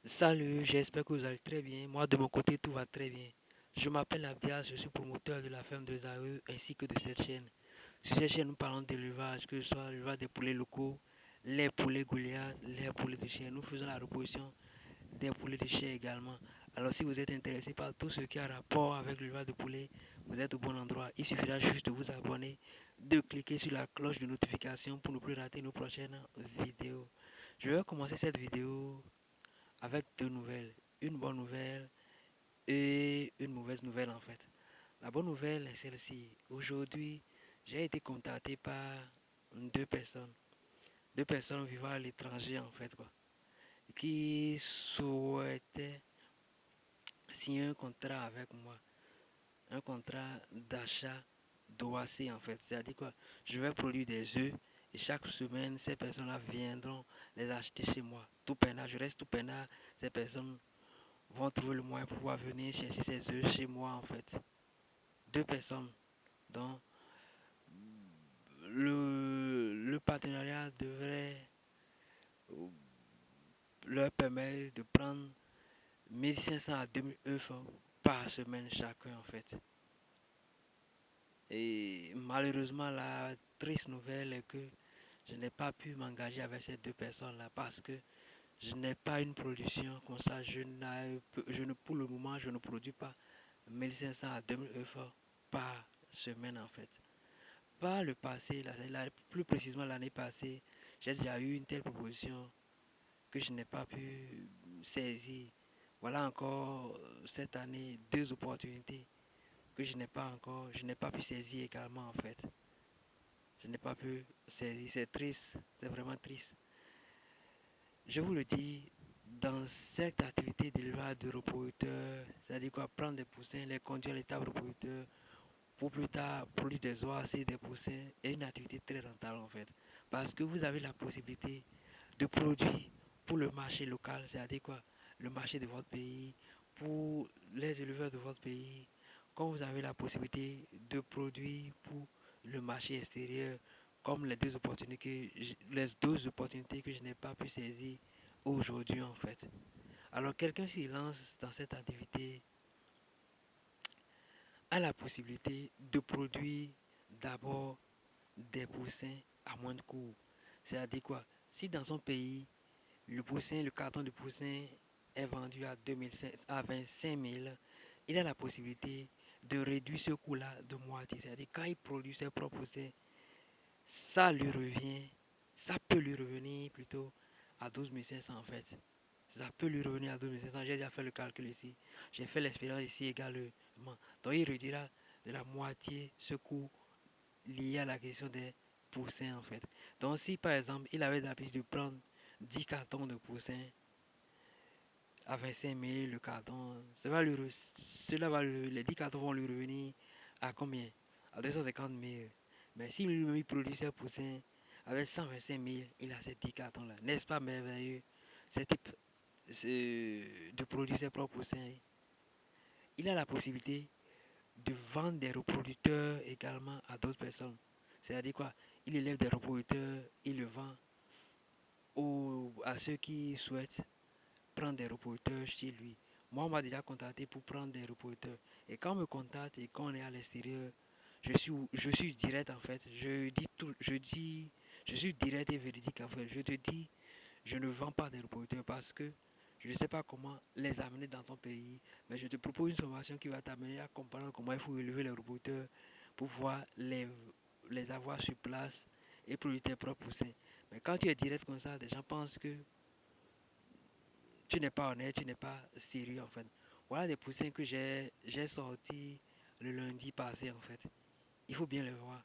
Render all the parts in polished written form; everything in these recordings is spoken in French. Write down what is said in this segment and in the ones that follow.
Salut, j'espère que vous allez très bien. Moi, de mon côté, tout va très bien. Je m'appelle Abdias, je suis promoteur de la ferme de Zaïre ainsi que de cette chaîne. Sur cette chaîne, nous parlons d'élevage, que ce soit l'élevage des poulets locaux, les poulets Goliath, les poulets de chair. Nous faisons la reproduction des poulets de chair également. Alors, si vous êtes intéressé par tout ce qui a rapport avec l'élevage de poulets, vous êtes au bon endroit. Il suffira juste de vous abonner, de cliquer sur la cloche de notification pour ne plus rater nos prochaines vidéos. Je vais commencer cette vidéo avec deux nouvelles. Une bonne nouvelle et une mauvaise nouvelle en fait. La bonne nouvelle est celle-ci. Aujourd'hui, j'ai été contacté par deux personnes. Deux personnes vivant à l'étranger en fait quoi. Qui souhaitaient signer un contrat avec moi. Un contrat d'achat d'OAC en fait. C'est-à-dire quoi? Je vais produire des œufs et chaque semaine, ces personnes-là viendront les acheter chez moi. Tout peinard, je reste tout peinard. Ces personnes vont trouver le moyen pour pouvoir venir chercher ces œufs chez moi en fait. Deux personnes. Donc le partenariat devrait leur permettre de prendre 1500 à 2000 œufs par semaine chacun en fait. Et malheureusement la triste nouvelle est que je n'ai pas pu m'engager avec ces deux personnes-là parce que je n'ai pas une production comme ça. Pour le moment, je ne produis pas 1500 à 2000 œufs par semaine en fait. Par le passé, plus précisément l'année passée, j'ai déjà eu une telle proposition que je n'ai pas pu saisir. Voilà encore cette année deux opportunités que je n'ai pas pu saisir également en fait. Je n'ai pas pu saisir, c'est triste, c'est vraiment triste. Je vous le dis, dans cette activité d'élevage de reproducteurs, c'est-à-dire quoi, prendre des poussins, les conduire à l'état reproducteur, pour plus tard produire des oasis, des poussins, est une activité très rentable en fait. Parce que vous avez la possibilité de produire pour le marché local, c'est-à-dire quoi, le marché de votre pays, pour les éleveurs de votre pays, quand vous avez la possibilité de produire pour le marché extérieur, comme les deux opportunités que je n'ai pas pu saisir aujourd'hui en fait. Alors quelqu'un s'y lance dans cette activité a la possibilité de produire d'abord des poussins à moins de coût. C'est-à-dire quoi? Si dans son pays, le carton de poussin est vendu à 2500, à 25 000, il a la possibilité de réduire ce coût-là de moitié. C'est-à-dire quand il produit ses propres poussins, ça lui revient, ça peut lui revenir plutôt à 12 500 en fait. Ça peut lui revenir à 12 500. J'ai déjà fait le calcul ici. J'ai fait l'expérience ici également. Donc il réduira de la moitié ce coût lié à la question des poussins en fait. Donc si par exemple il avait l'habitude de prendre 10 cartons de poussins à 25 000 le carton, les 10 cartons vont lui revenir à combien? À 250 000. Mais si lui produit ses poussins avec 125 000, il a ces 10 cartons là. N'est-ce pas merveilleux? C'est type de produire ses propres poussins. Il a la possibilité de vendre des reproducteurs également à d'autres personnes. C'est-à-dire quoi? Il élève des reproducteurs, il le vend à ceux qui souhaitent prendre des reproducteurs chez lui. Moi, on m'a déjà contacté pour prendre des reproducteurs. Et quand on me contacte et quand on est à l'extérieur, je suis direct en fait. Je suis direct et véridique en fait. Je te dis, je ne vends pas des reproducteurs parce que je ne sais pas comment les amener dans ton pays, mais je te propose une formation qui va t'amener à comprendre comment il faut élever les reproducteurs pour pouvoir les avoir sur place et produire tes propres poussins. Mais quand tu es direct comme ça, les gens pensent que tu n'es pas honnête, tu n'es pas sérieux en fait. Voilà des poussins que j'ai sortis le lundi passé en fait. Il faut bien les voir.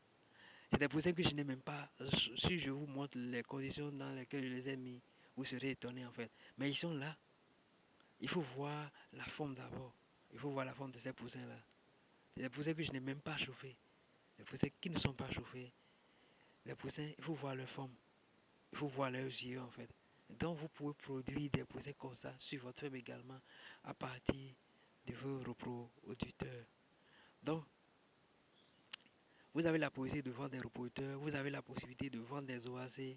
C'est des poussins que je n'ai même pas. Si je vous montre les conditions dans lesquelles je les ai mis, vous serez étonné en fait. Mais ils sont là. Il faut voir la forme d'abord. Il faut voir la forme de ces poussins-là. C'est des poussins que je n'ai même pas chauffés. Des poussins qui ne sont pas chauffés. Les poussins, il faut voir leur forme. Il faut voir leurs yeux en fait. Donc vous pouvez produire des poussins comme ça sur votre ferme également à partir de vos reproducteurs. Donc vous avez la possibilité de vendre des reproducteurs, vous avez la possibilité de vendre des OAC,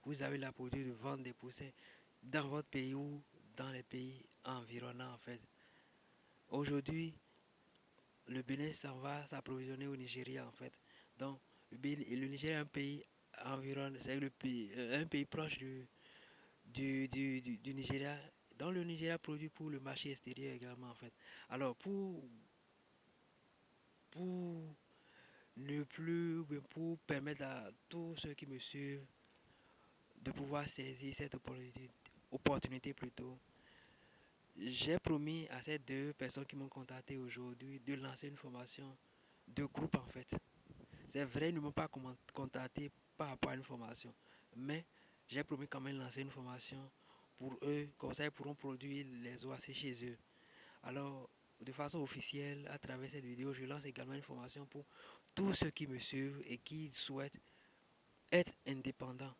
vous avez la possibilité de vendre des poussins dans votre pays ou dans les pays environnants en fait. Aujourd'hui, le Bénin s'en va s'approvisionner au Nigeria en fait. Donc, le Nigeria est un pays environ, c'est un pays proche du Nigeria, dont le Nigeria produit pour le marché extérieur également en fait. Alors, pour ne plus, pour permettre à tous ceux qui me suivent de pouvoir saisir cette opportunité plutôt, j'ai promis à ces deux personnes qui m'ont contacté aujourd'hui de lancer une formation de groupe en fait. C'est vrai, ils ne m'ont pas contacté par rapport à une formation, mais j'ai promis quand même de lancer une formation pour eux, comme ça ils pourront produire les OAC chez eux. Alors, de façon officielle, à travers cette vidéo, je lance également une formation pour tous ceux qui me suivent et qui souhaitent être indépendants.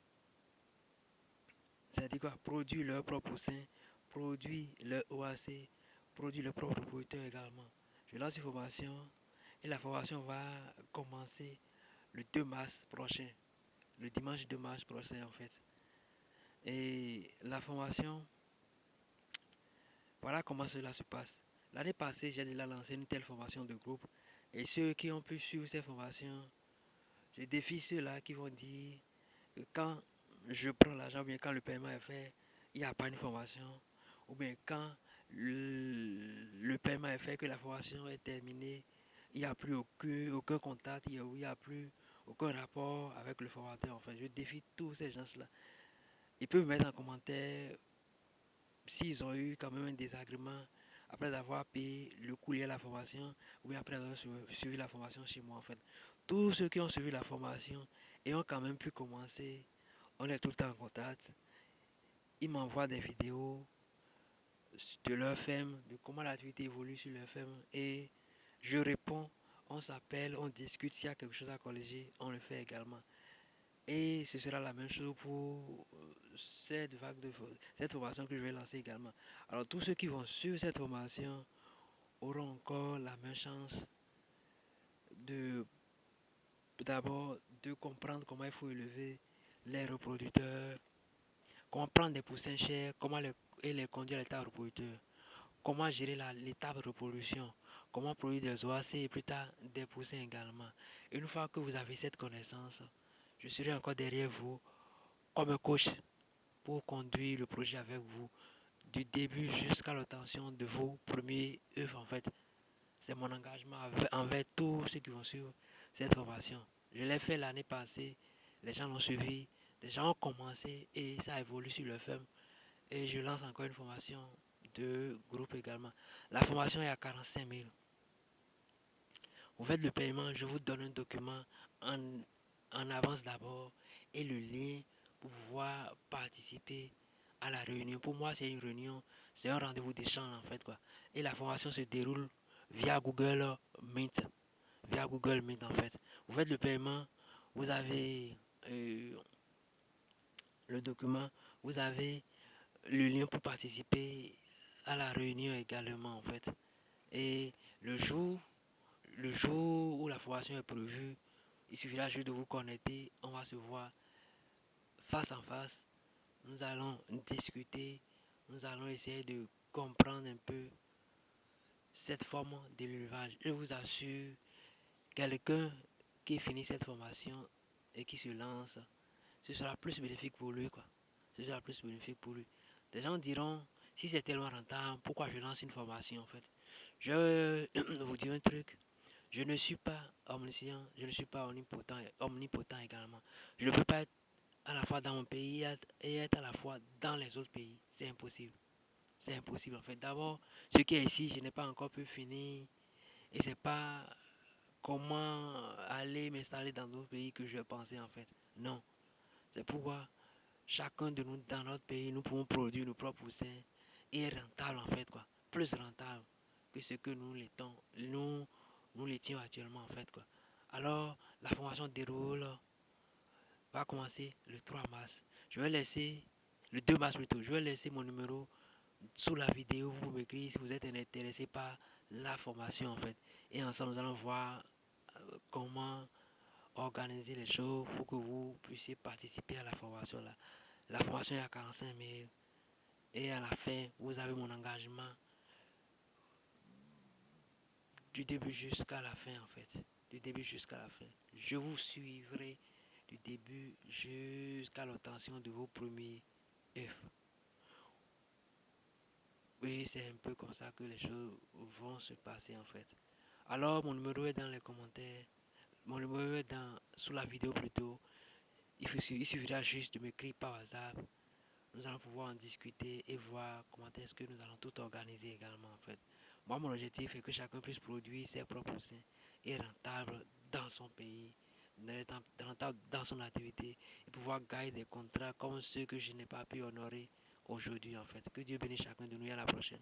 C'est-à-dire quoi? Produire leur propre sein, produire leur OAC, produire leur propre producteur également. Je lance une formation et la formation va commencer le 2 mars prochain, le dimanche 2 mars prochain en fait. Et la formation, voilà comment cela se passe. L'année passée, j'ai déjà lancé une telle formation de groupe et ceux qui ont pu suivre ces formations, je défie ceux-là qui vont dire que quand je prends l'argent, ou bien quand le paiement est fait, il n'y a pas une formation, ou bien quand le paiement est fait, que la formation est terminée, il n'y a plus aucun contact, il n'y a plus aucun rapport avec le formateur. Enfin, je défie tous ces gens-là. Ils peuvent mettre en commentaire s'ils ont eu quand même un désagrément après avoir payé le coût lié à la formation ou bien après avoir suivi la formation chez moi en fait. Tous ceux qui ont suivi la formation et ont quand même pu commencer, on est tout le temps en contact. Ils m'envoient des vidéos de leur ferme, de comment l'activité évolue sur leur ferme et je réponds, on s'appelle, on discute, s'il y a quelque chose à corriger, on le fait également. Et ce sera la même chose pour cette formation que je vais lancer également. Alors tous ceux qui vont suivre cette formation auront encore la même chance de d'abord de comprendre comment il faut élever les reproducteurs, comment prendre des poussins chers, les conduire à l'état reproducteur, comment gérer l'étape de reproduction, comment produire des OAC et plus tard des poussins également. Une fois que vous avez cette connaissance, je serai encore derrière vous comme un coach pour conduire le projet avec vous du début jusqu'à l'obtention de vos premiers œuvres en fait. C'est mon engagement envers tous ceux qui vont suivre cette formation. Je l'ai fait l'année passée, les gens l'ont suivi, les gens ont commencé et ça évolue sur le ferme. Et je lance encore une formation de groupe également. La formation est à 45 000. Vous faites le paiement, je vous donne un document en, en avance d'abord et le lien pour pouvoir participer à la réunion. Pour moi, c'est une réunion, c'est un rendez-vous d'échange en fait quoi. Et la formation se déroule via Google Meet, via Google Meet en fait. Vous faites le paiement, vous avez le document, vous avez le lien pour participer à la réunion également en fait. Et le jour où la formation est prévue, il suffira juste de vous connecter, on va se voir face en face. Nous allons discuter, nous allons essayer de comprendre un peu cette forme d'élevage. Je vous assure, quelqu'un qui finit cette formation et qui se lance, ce sera plus bénéfique pour lui, quoi. Ce sera plus bénéfique pour lui. Des gens diront, si c'est tellement rentable, pourquoi je lance une formation en fait? Je vais vous dire un truc. Je ne suis pas omniscient, je ne suis pas omnipotent également. Je ne peux pas être à la fois dans mon pays et être à la fois dans les autres pays. C'est impossible. C'est impossible en fait. D'abord, ce qui est ici, je n'ai pas encore pu finir. Et c'est pas comment aller m'installer dans d'autres pays que je pensais en fait. Non. C'est pourquoi chacun de nous dans notre pays, nous pouvons produire nos propres poussins et rentable en fait quoi. Plus rentable que ce que nous l'étions actuellement en fait quoi. Alors la formation déroule va commencer le 3 mars. Je vais laisser le 2 mars plutôt. Je vais laisser mon numéro sous la vidéo. Vous m'écrivez si vous êtes intéressé par la formation en fait. Et ensemble nous allons voir comment organiser les choses pour que vous puissiez participer à la formation là. La formation est à 45 000. Et à la fin, vous avez mon engagement du début jusqu'à la fin en fait. Du début jusqu'à la fin. Je vous suivrai du début jusqu'à l'obtention de vos premiers œufs. Oui, c'est un peu comme ça que les choses vont se passer en fait. Alors, mon numéro est dans les commentaires. Mon numéro est sous la vidéo plutôt. Il suffira juste de m'écrire par WhatsApp. Nous allons pouvoir en discuter et voir comment est-ce que nous allons tout organiser également en fait. Moi, mon objectif est que chacun puisse produire ses propres seins et rentable dans son pays, rentable dans son activité et pouvoir gagner des contrats comme ceux que je n'ai pas pu honorer aujourd'hui en fait. Que Dieu bénisse chacun de nous et à la prochaine.